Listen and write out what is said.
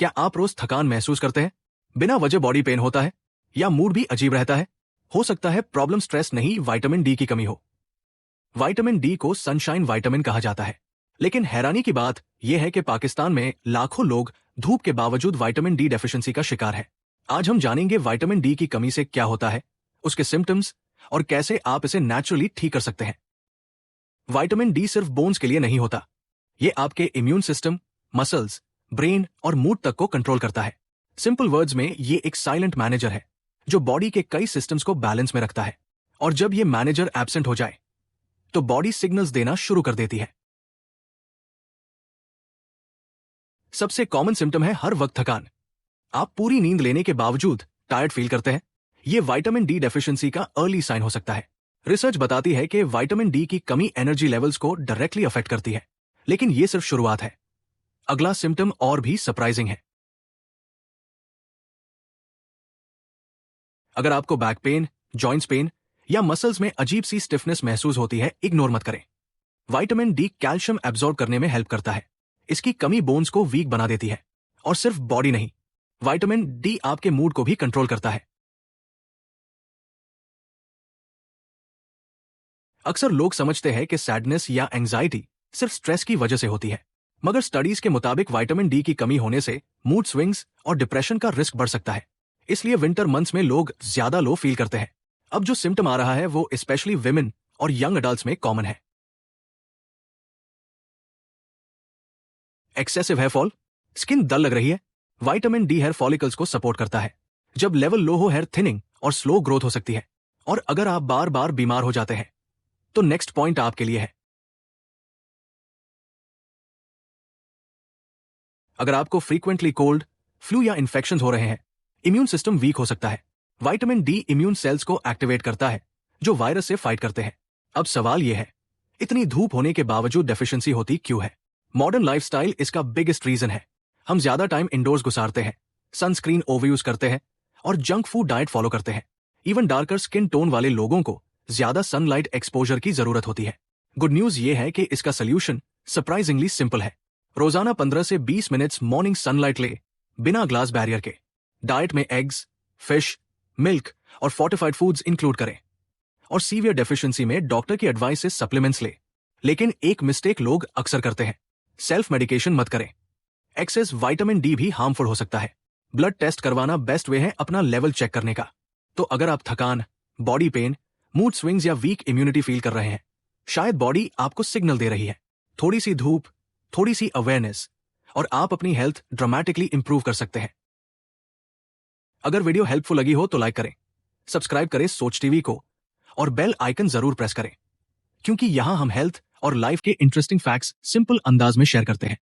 क्या आप रोज थकान महसूस करते हैं? बिना वजह बॉडी पेन होता है या मूड भी अजीब रहता है? हो सकता है प्रॉब्लम स्ट्रेस नहीं, विटामिन डी की कमी हो। विटामिन डी को सनशाइन विटामिन कहा जाता है, लेकिन हैरानी की बात यह है कि पाकिस्तान में लाखों लोग धूप के बावजूद विटामिन डी डेफिशिएंसी का शिकार है। आज हम जानेंगे विटामिन डी की कमी से क्या होता है, उसके सिम्टम्स और कैसे आप इसे नेचुरली ठीक कर सकते हैं। विटामिन डी सिर्फ बोन्स के लिए नहीं होता, ये आपके इम्यून सिस्टम, मसल्स, ब्रेन और मूड तक को कंट्रोल करता है। सिंपल वर्ड्स में ये एक साइलेंट मैनेजर है जो बॉडी के कई सिस्टम्स को बैलेंस में रखता है, और जब ये मैनेजर एब्सेंट हो जाए तो बॉडी सिग्नल्स देना शुरू कर देती है। सबसे कॉमन सिम्टम है हर वक्त थकान। आप पूरी नींद लेने के बावजूद टायर्ड फील करते हैं। ये विटामिन डी डेफिशिएंसी का अर्ली साइन हो सकता है। रिसर्च बताती है कि विटामिन डी की कमी एनर्जी लेवल्स को डायरेक्टली अफेक्ट करती है, लेकिन ये सिर्फ शुरुआत है। अगला सिम्टम और भी सरप्राइजिंग है। अगर आपको बैक पेन, जॉइंट्स पेन या मसल्स में अजीब सी स्टिफनेस महसूस होती है, इग्नोर मत करें। विटामिन डी कैल्शियम एब्जॉर्ब करने में हेल्प करता है। इसकी कमी बोन्स को वीक बना देती है, और सिर्फ बॉडी नहीं, विटामिन डी आपके मूड को भी कंट्रोल करता है। अक्सर लोग समझते हैं कि सैडनेस या एंजाइटी सिर्फ स्ट्रेस की वजह से होती है, मगर स्टडीज के मुताबिक विटामिन डी की कमी होने से मूड स्विंग्स और डिप्रेशन का रिस्क बढ़ सकता है। इसलिए विंटर मंथ्स में लोग ज्यादा लो फील करते हैं। अब जो सिम्टम आ रहा है वो स्पेशली विमेन और यंग अडल्ट्स में कॉमन है। Excessive hair fall, skin dull लग रही है। विटामिन डी हेयर फॉलिकल्स को सपोर्ट करता है। जब लेवल लो हो, हेयर थिनिंग और स्लो ग्रोथ हो सकती है। और अगर आप बार बार बीमार हो जाते हैं तो नेक्स्ट पॉइंट आपके लिए है। अगर आपको फ्रीक्वेंटली कोल्ड, फ्लू या इन्फेक्शन हो रहे हैं, इम्यून सिस्टम वीक हो सकता है। विटामिन डी इम्यून सेल्स को एक्टिवेट करता है जो वायरस से फाइट करते हैं। अब सवाल यह है, इतनी धूप होने के बावजूद डेफिशिएंसी होती क्यों है? मॉडर्न लाइफस्टाइल इसका बिगेस्ट रीजन है। हम ज्यादा टाइम इंडोर्स गुजारते हैं, सनस्क्रीन ओवरयूज करते हैं और जंक फूड डाइट फॉलो करते हैं। इवन डार्कर स्किन टोन वाले लोगों को ज्यादा सनलाइट एक्सपोजर की जरूरत होती है। गुड न्यूज ये है कि इसका सोल्यूशन सरप्राइजिंगली सिंपल है। रोजाना 15 से 20 मिनट्स मॉर्निंग सनलाइट ले, बिना ग्लास बैरियर के। डाइट में एग्स, फिश, मिल्क और फोर्टिफाइड फूड्स इंक्लूड करें। और सीवियर डेफिशिएंसी में डॉक्टर की एडवाइस से सप्लीमेंट्स ले। लेकिन एक मिस्टेक लोग अक्सर करते हैं, सेल्फ मेडिकेशन मत करें। एक्सेस विटामिन डी भी हार्मफुल हो सकता है। ब्लड टेस्ट करवाना बेस्ट वे है अपना लेवल चेक करने का। तो अगर आप थकान, बॉडी पेन, मूड स्विंग्स या वीक इम्यूनिटी फील कर रहे हैं, शायद बॉडी आपको सिग्नल दे रही है। थोड़ी सी धूप, थोड़ी सी अवेयरनेस, और आप अपनी हेल्थ ड्रामेटिकली इंप्रूव कर सकते हैं। अगर वीडियो हेल्पफुल लगी हो तो लाइक करें, सब्सक्राइब करें सोच टीवी को, और बेल आइकन जरूर प्रेस करें, क्योंकि यहां हम हेल्थ और लाइफ के इंटरेस्टिंग फैक्ट्स सिंपल अंदाज में शेयर करते हैं।